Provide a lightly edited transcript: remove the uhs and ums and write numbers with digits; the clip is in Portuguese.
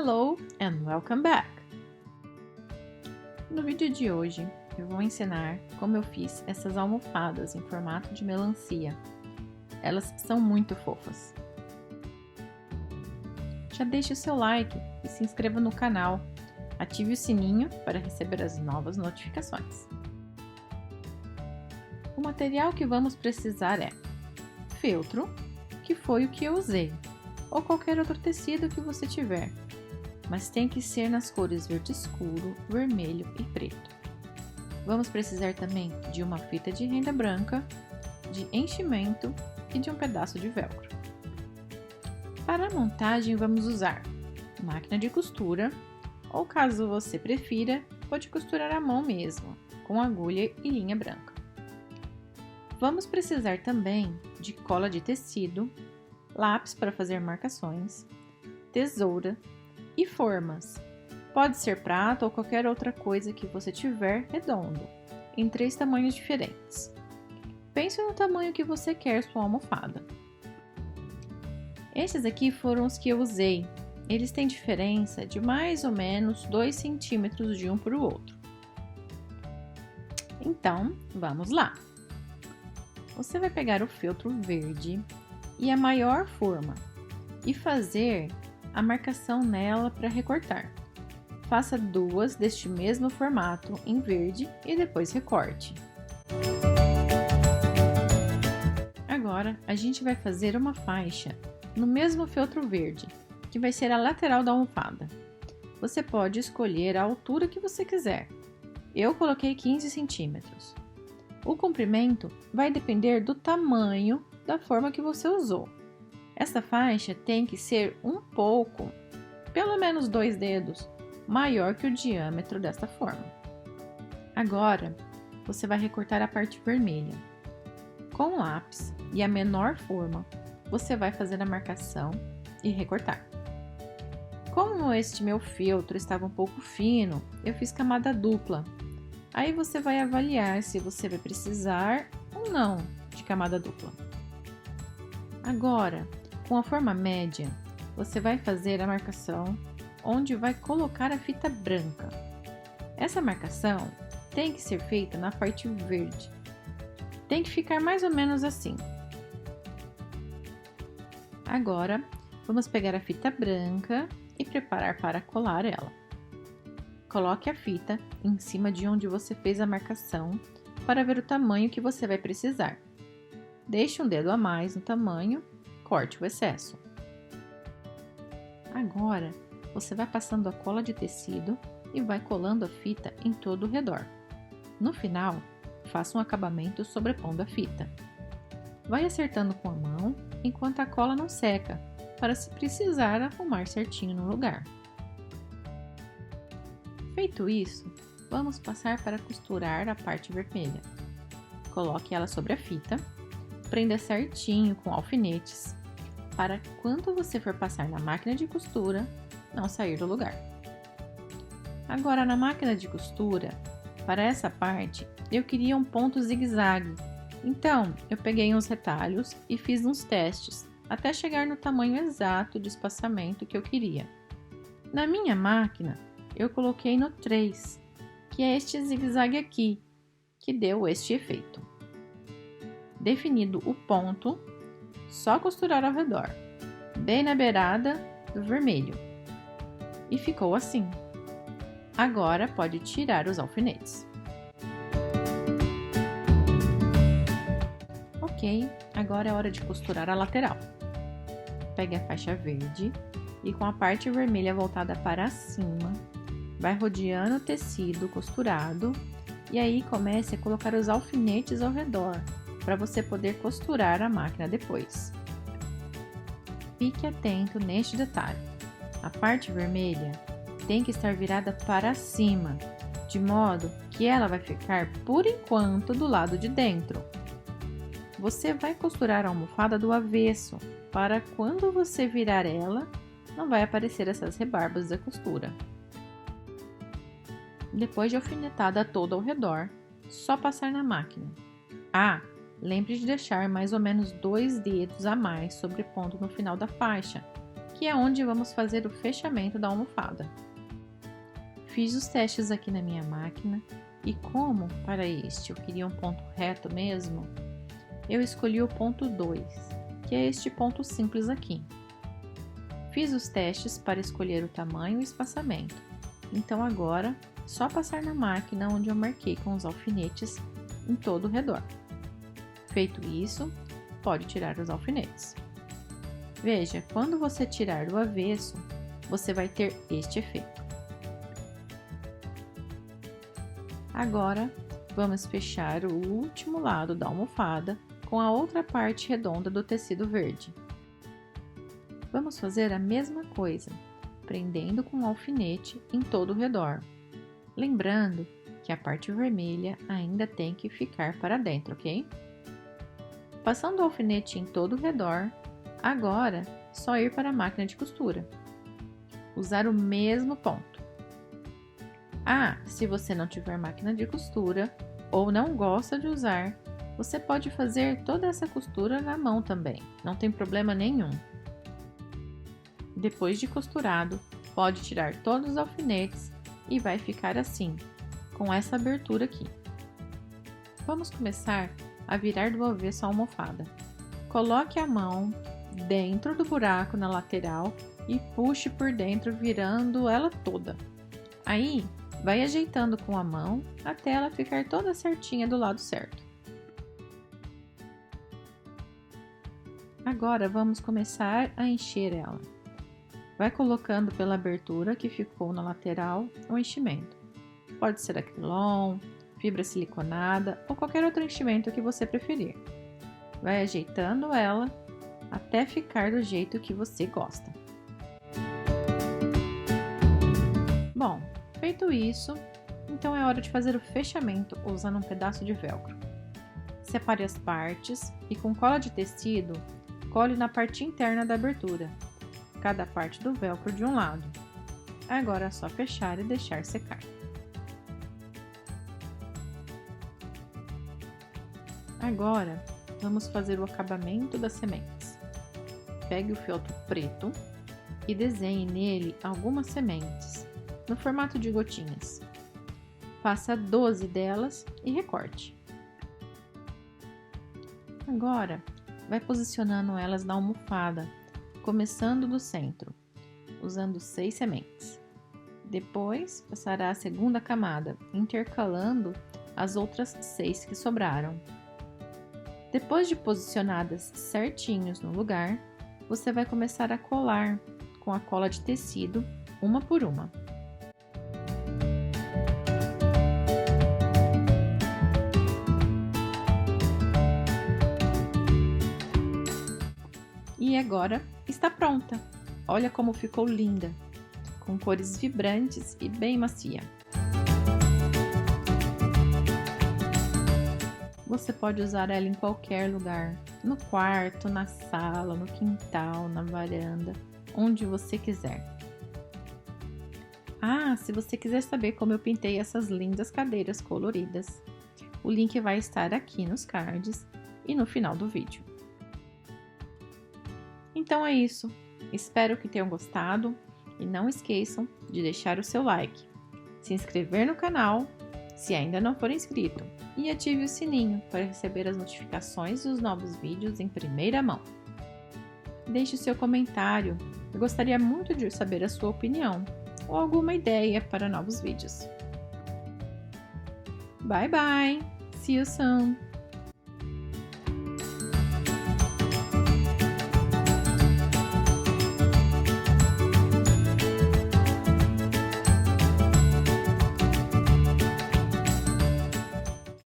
Hello and welcome back! No vídeo de hoje eu vou ensinar como eu fiz essas almofadas em formato de melancia. Elas são muito fofas. Já deixe o seu like e se inscreva no canal. Ative o sininho para receber as novas notificações. O material que vamos precisar é feltro, que foi o que eu usei, ou qualquer outro tecido que você tiver, mas tem que ser nas cores verde escuro, vermelho e preto. Vamos precisar também de uma fita de renda branca, de enchimento e de um pedaço de velcro. Para a montagem vamos usar máquina de costura, ou caso você prefira, pode costurar à mão mesmo, com agulha e linha branca. Vamos precisar também de cola de tecido, lápis para fazer marcações, tesoura e formas. Pode ser prata ou qualquer outra coisa que você tiver redondo, em 3 tamanhos diferentes. Pense no tamanho que você quer sua almofada. Esses aqui foram os que eu usei. Eles têm diferença de mais ou menos 2 centímetros de um para o outro. Então, vamos lá! Você vai pegar o feltro verde e a maior forma e fazer a marcação nela para recortar. Faça 2 deste mesmo formato em verde e depois recorte. Agora, a gente vai fazer uma faixa no mesmo feltro verde, que vai ser a lateral da almofada. Você pode escolher a altura que você quiser. Eu coloquei 15 centímetros. O comprimento vai depender do tamanho da forma que você usou. Essa faixa tem que ser um pouco, pelo menos 2 dedos, maior que o diâmetro desta forma. Agora, você vai recortar a parte vermelha. Com o lápis e a menor forma, você vai fazer a marcação e recortar. Como este meu feltro estava um pouco fino, eu fiz camada dupla. Aí você vai avaliar se você vai precisar ou não de camada dupla. Agora, com a forma média, você vai fazer a marcação onde vai colocar a fita branca. Essa marcação tem que ser feita na parte verde. Tem que ficar mais ou menos assim. Agora, vamos pegar a fita branca e preparar para colar ela. Coloque a fita em cima de onde você fez a marcação para ver o tamanho que você vai precisar. Deixe um dedo a mais no tamanho, corte o excesso. Agora, você vai passando a cola de tecido e vai colando a fita em todo o redor. No final, faça um acabamento sobrepondo a fita. Vai acertando com a mão enquanto a cola não seca, para se precisar arrumar certinho no lugar. Feito isso, vamos passar para costurar a parte vermelha. Coloque ela sobre a fita, prenda certinho com alfinetes, para quando você for passar na máquina de costura, não sair do lugar. Agora na máquina de costura, para essa parte, eu queria um ponto zigue-zague. Então, eu peguei uns retalhos e fiz uns testes, até chegar no tamanho exato de espaçamento que eu queria. Na minha máquina, eu coloquei no 3, que é este zigue-zague aqui, que deu este efeito. Definido o ponto, só costurar ao redor, bem na beirada do vermelho. E ficou assim. Agora pode tirar os alfinetes. Ok, agora é hora de costurar a lateral. Pegue a faixa verde e com a parte vermelha voltada para cima, vai rodeando o tecido costurado e aí comece a colocar os alfinetes ao redor, para você poder costurar a máquina depois. Fique atento neste detalhe. A parte vermelha tem que estar virada para cima, de modo que ela vai ficar por enquanto do lado de dentro. Você vai costurar a almofada do avesso, para quando você virar ela, não vai aparecer essas rebarbas da costura. Depois de alfinetada toda ao redor, só passar na máquina. Lembre de deixar mais ou menos 2 dedos a mais sobrepondo no final da faixa, que é onde vamos fazer o fechamento da almofada. Fiz os testes aqui na minha máquina e como para este eu queria um ponto reto mesmo, eu escolhi o ponto 2, que é este ponto simples aqui. Fiz os testes para escolher o tamanho e o espaçamento, então agora só passar na máquina onde eu marquei com os alfinetes em todo o redor. Feito isso, pode tirar os alfinetes. Veja, quando você tirar do avesso, você vai ter este efeito. Agora, vamos fechar o último lado da almofada com a outra parte redonda do tecido verde. Vamos fazer a mesma coisa, prendendo com um alfinete em todo o redor. Lembrando que a parte vermelha ainda tem que ficar para dentro, ok? Passando o alfinete em todo o redor, agora só ir para a máquina de costura. Usar o mesmo ponto. Se você não tiver máquina de costura ou não gosta de usar, você pode fazer toda essa costura na mão também, não tem problema nenhum. Depois de costurado, pode tirar todos os alfinetes e vai ficar assim, com essa abertura aqui. Vamos começar a virar do avesso a almofada. Coloque a mão dentro do buraco na lateral e puxe por dentro, virando ela toda. Aí, vai ajeitando com a mão até ela ficar toda certinha do lado certo. Agora, vamos começar a encher ela. Vai colocando pela abertura que ficou na lateral o enchimento. Pode ser acrilon, fibra siliconada ou qualquer outro enchimento que você preferir. Vai ajeitando ela até ficar do jeito que você gosta. Bom, feito isso, então é hora de fazer o fechamento usando um pedaço de velcro. Separe as partes e com cola de tecido, cole na parte interna da abertura, cada parte do velcro de um lado. Agora é só fechar e deixar secar. Agora, vamos fazer o acabamento das sementes. Pegue o feltro preto e desenhe nele algumas sementes, no formato de gotinhas. Faça 12 delas e recorte. Agora, vai posicionando elas na almofada, começando do centro, usando 6 sementes. Depois, passará a segunda camada, intercalando as outras 6 que sobraram. Depois de posicionadas certinhos no lugar, você vai começar a colar com a cola de tecido, uma por uma. E agora está pronta! Olha como ficou linda, com cores vibrantes e bem macia. Você pode usar ela em qualquer lugar, no quarto, na sala, no quintal, na varanda, onde você quiser. Se você quiser saber como eu pintei essas lindas cadeiras coloridas, o link vai estar aqui nos cards e no final do vídeo. Então é isso, espero que tenham gostado e não esqueçam de deixar o seu like, se inscrever no canal se ainda não for inscrito e ative o sininho para receber as notificações dos novos vídeos em primeira mão. Deixe o seu comentário, eu gostaria muito de saber a sua opinião ou alguma ideia para novos vídeos. Bye bye, see you soon!